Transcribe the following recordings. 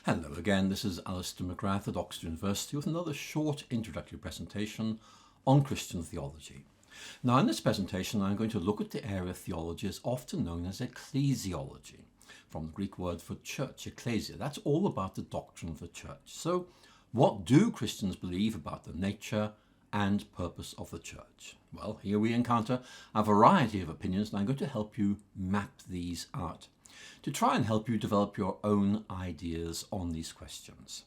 Hello again, this is Alister McGrath at Oxford University with another short introductory presentation on Christian theology. Now in this presentation I'm going to look at the area of theology as often known as ecclesiology, from the Greek word for church, ecclesia. That's all about the doctrine of the church. So what do Christians believe about the nature and purpose of the church? Well, here we encounter a variety of opinions and I'm going to help you map these out to try and help you develop your own ideas on these questions.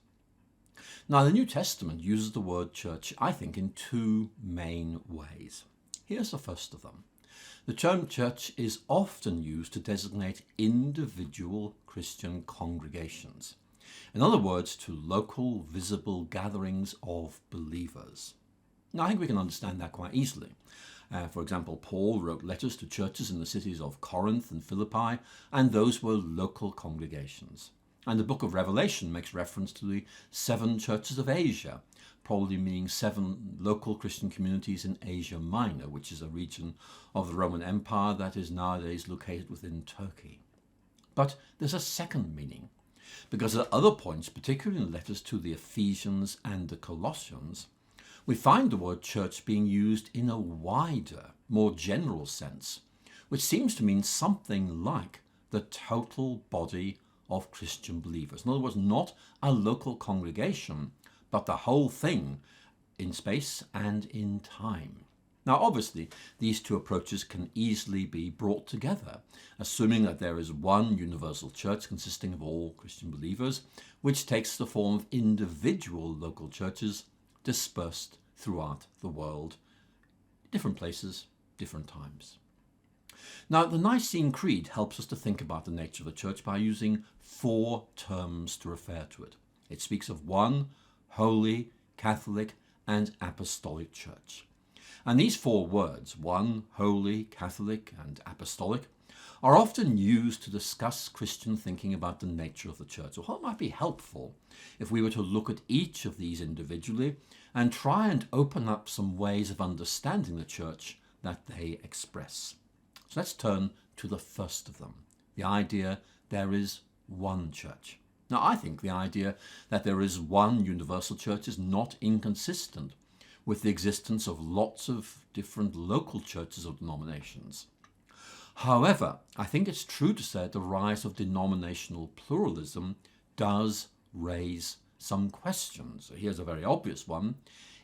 Now, the New Testament uses the word church, I think, in two main ways. Here's the first of them. The term church is often used to designate individual Christian congregations. In other words, to local, visible gatherings of believers. Now, I think we can understand that quite easily. For example, Paul wrote letters to churches in the cities of Corinth and Philippi, and those were local congregations. And the book of Revelation makes reference to the 7 churches of Asia, probably meaning 7 local Christian communities in Asia Minor, which is a region of the Roman Empire that is nowadays located within Turkey. But there's a second meaning, because at other points, particularly in letters to the Ephesians and the Colossians, we find the word church being used in a wider, more general sense, which seems to mean something like the total body of Christian believers. In other words, not a local congregation, but the whole thing in space and in time. Now, obviously, these two approaches can easily be brought together, assuming that there is one universal church consisting of all Christian believers, which takes the form of individual local churches dispersed throughout the world, different places, different times. Now, the Nicene Creed helps us to think about the nature of the church by using 4 terms to refer to it. It speaks of one holy, Catholic, and apostolic church. And these 4 words, one, holy, Catholic, and apostolic, are often used to discuss Christian thinking about the nature of the church. So it might be helpful if we were to look at each of these individually and try and open up some ways of understanding the church that they express. So let's turn to the first of them, the idea there is one church. Now, I think the idea that there is one universal church is not inconsistent with the existence of lots of different local churches or denominations. However, I think it's true to say that the rise of denominational pluralism does raise some questions. Here's a very obvious one.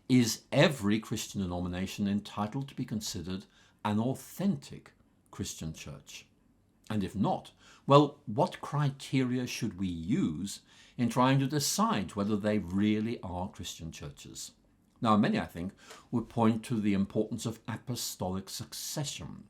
Is every Christian denomination entitled to be considered an authentic Christian church? And if not, well, what criteria should we use in trying to decide whether they really are Christian churches? Now, many, I think, would point to the importance of apostolic succession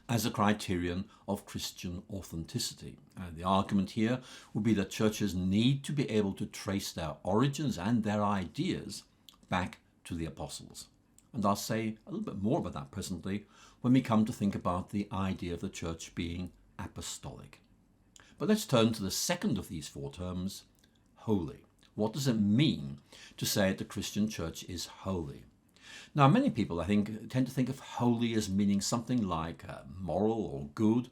as a criterion of Christian authenticity. And the argument here would be that churches need to be able to trace their origins and their ideas back to the apostles. And I'll say a little bit more about that presently when we come to think about the idea of the church being apostolic. But let's turn to the second of these 4 terms, holy. What does it mean to say that the Christian church is holy? Now, many people, I think, tend to think of holy as meaning something like moral or good.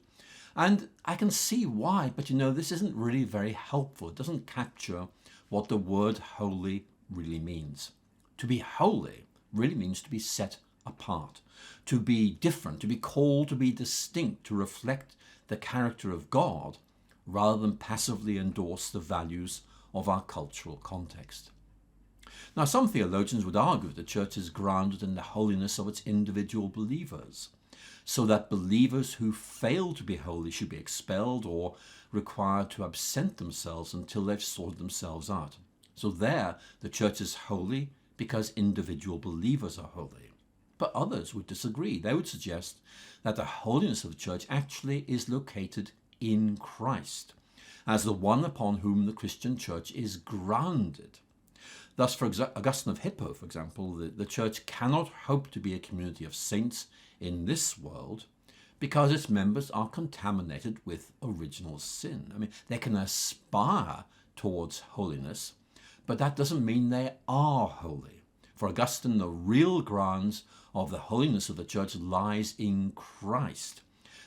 And I can see why, but this isn't really very helpful. It doesn't capture what the word holy really means. To be holy really means to be set apart, to be different, to be called to be distinct, to reflect the character of God, rather than passively endorse the values of our cultural context. Now, some theologians would argue that the church is grounded in the holiness of its individual believers, so that believers who fail to be holy should be expelled or required to absent themselves until they've sorted themselves out. So there, the church is holy because individual believers are holy. But others would disagree. They would suggest that the holiness of the church actually is located in Christ, as the one upon whom the Christian church is grounded. Thus, for Augustine of Hippo, for example, the church cannot hope to be a community of saints in this world because its members are contaminated with original sin. I mean, they can aspire towards holiness, but that doesn't mean they are holy. For Augustine, the real grounds of the holiness of the church lies in Christ.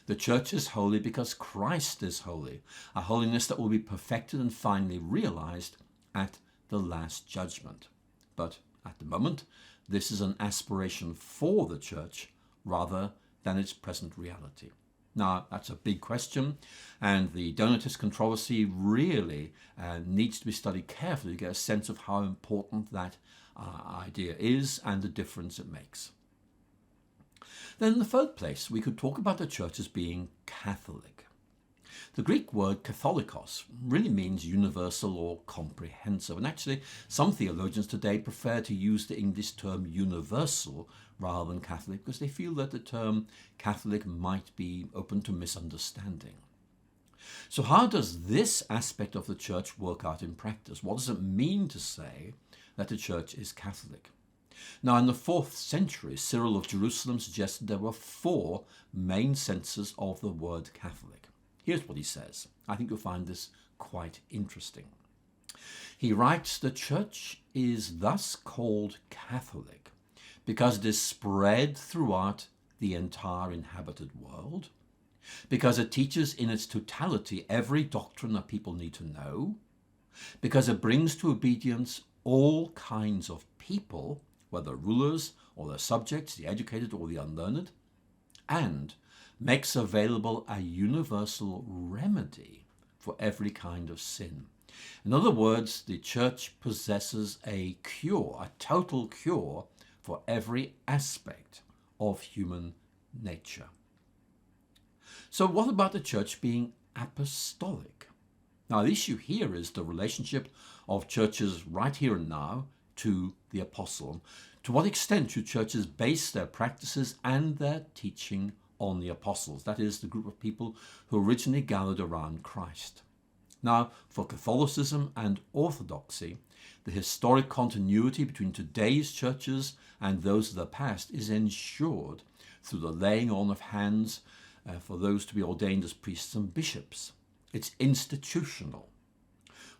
The church is holy because Christ is holy, a holiness that will be perfected and finally realized at the last judgment. But at the moment, this is an aspiration for the church rather than its present reality. Now, that's a big question, and the Donatist controversy really needs to be studied carefully to get a sense of how important that idea is and the difference it makes. Then in the third place, we could talk about the church as being Catholic. The Greek word katholikos really means universal or comprehensive, and actually some theologians today prefer to use the English term universal rather than Catholic because they feel that the term Catholic might be open to misunderstanding. So how does this aspect of the church work out in practice? What does it mean to say that the church is Catholic? Now, in the 4th century, Cyril of Jerusalem suggested there were 4 main senses of the word Catholic. Here's what he says. I think you'll find this quite interesting. He writes, the church is thus called Catholic because it is spread throughout the entire inhabited world, because it teaches in its totality every doctrine that people need to know, because it brings to obedience all kinds of people, whether rulers or their subjects, the educated or the unlearned, and makes available a universal remedy for every kind of sin. In other words, the church possesses a cure, a total cure for every aspect of human nature. So what about the church being apostolic? Now, the issue here is the relationship of churches right here and now to the apostle. To what extent do churches base their practices and their teaching on the apostles? That is, the group of people who originally gathered around Christ. Now, for Catholicism and Orthodoxy, the historic continuity between today's churches and those of the past is ensured through the laying on of hands for those to be ordained as priests and bishops. It's institutional.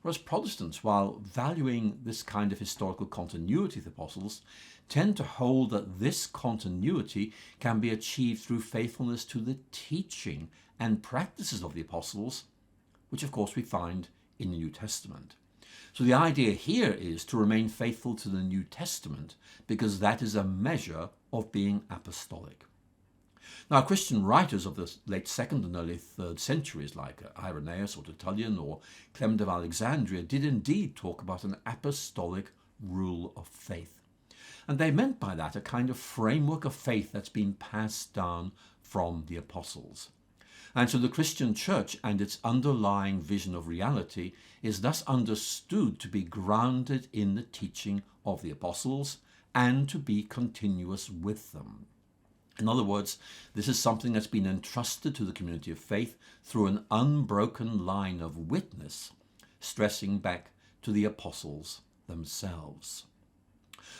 Whereas Protestants, while valuing this kind of historical continuity of the apostles, tend to hold that this continuity can be achieved through faithfulness to the teaching and practices of the apostles, which of course we find in the New Testament. So the idea here is to remain faithful to the New Testament because that is a measure of being apostolic. Now, Christian writers of the late 2nd and early 3rd centuries, like Irenaeus or Tertullian or Clement of Alexandria, did indeed talk about an apostolic rule of faith. And they meant by that a kind of framework of faith that's been passed down from the apostles. And so the Christian church and its underlying vision of reality is thus understood to be grounded in the teaching of the apostles and to be continuous with them. In other words, this is something that's been entrusted to the community of faith through an unbroken line of witness, stressing back to the apostles themselves.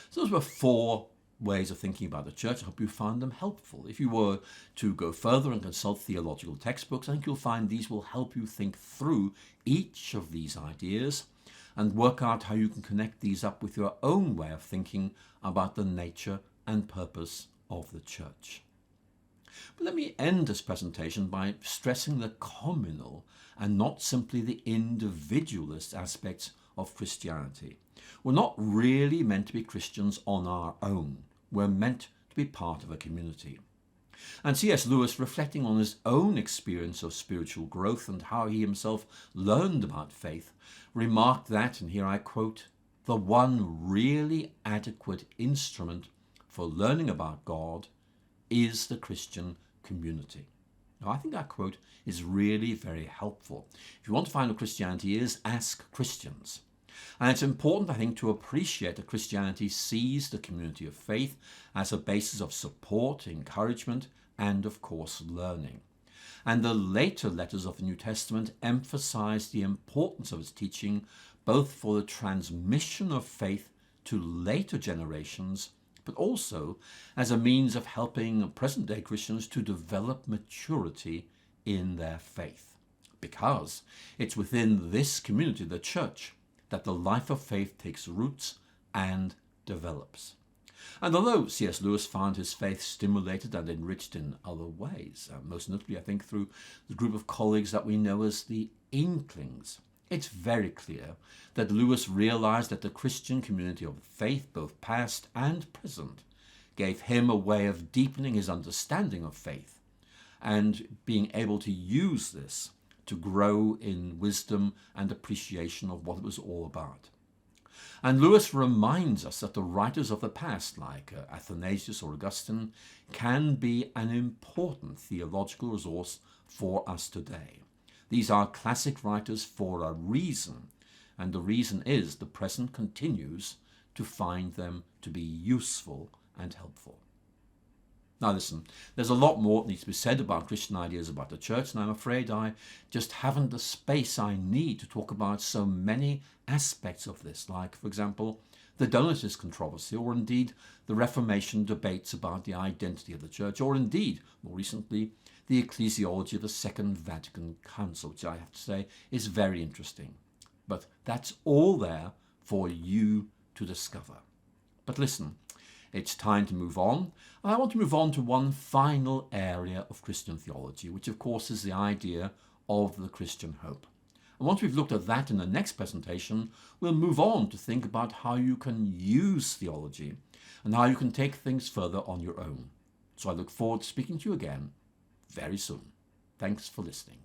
So those were 4 ways of thinking about the church. I hope you found them helpful. If you were to go further and consult theological textbooks, I think you'll find these will help you think through each of these ideas and work out how you can connect these up with your own way of thinking about the nature and purpose of the church. But let me end this presentation by stressing the communal and not simply the individualist aspects of Christianity. We're not really meant to be Christians on our own. We're meant to be part of a community. And C.S. Lewis, reflecting on his own experience of spiritual growth and how he himself learned about faith, remarked that, and here I quote, "The one really adequate instrument for learning about God is the Christian community." Now, I think that quote is really very helpful. If you want to find what Christianity is, ask Christians. And it's important, I think, to appreciate that Christianity sees the community of faith as a basis of support, encouragement, and, of course, learning. And the later letters of the New Testament emphasize the importance of its teaching, both for the transmission of faith to later generations, but also as a means of helping present-day Christians to develop maturity in their faith. Because it's within this community, the church, that the life of faith takes roots and develops. And although C.S. Lewis found his faith stimulated and enriched in other ways, most notably I think through the group of colleagues that we know as the Inklings, it's very clear that Lewis realized that the Christian community of faith, both past and present, gave him a way of deepening his understanding of faith and being able to use this to grow in wisdom and appreciation of what it was all about. And Lewis reminds us that the writers of the past, like Athanasius or Augustine, can be an important theological resource for us today. These are classic writers for a reason, and the reason is the present continues to find them to be useful and helpful. Now listen, there's a lot more that needs to be said about Christian ideas about the church, and I'm afraid I just haven't the space I need to talk about so many aspects of this, like, for example, the Donatist controversy, or indeed the Reformation debates about the identity of the church, or indeed, more recently, the ecclesiology of the Second Vatican Council, which I have to say is very interesting. But that's all there for you to discover. But listen, it's time to move on, and I want to move on to one final area of Christian theology, which of course is the idea of the Christian hope. And once we've looked at that in the next presentation, we'll move on to think about how you can use theology and how you can take things further on your own. So I look forward to speaking to you again very soon. Thanks for listening.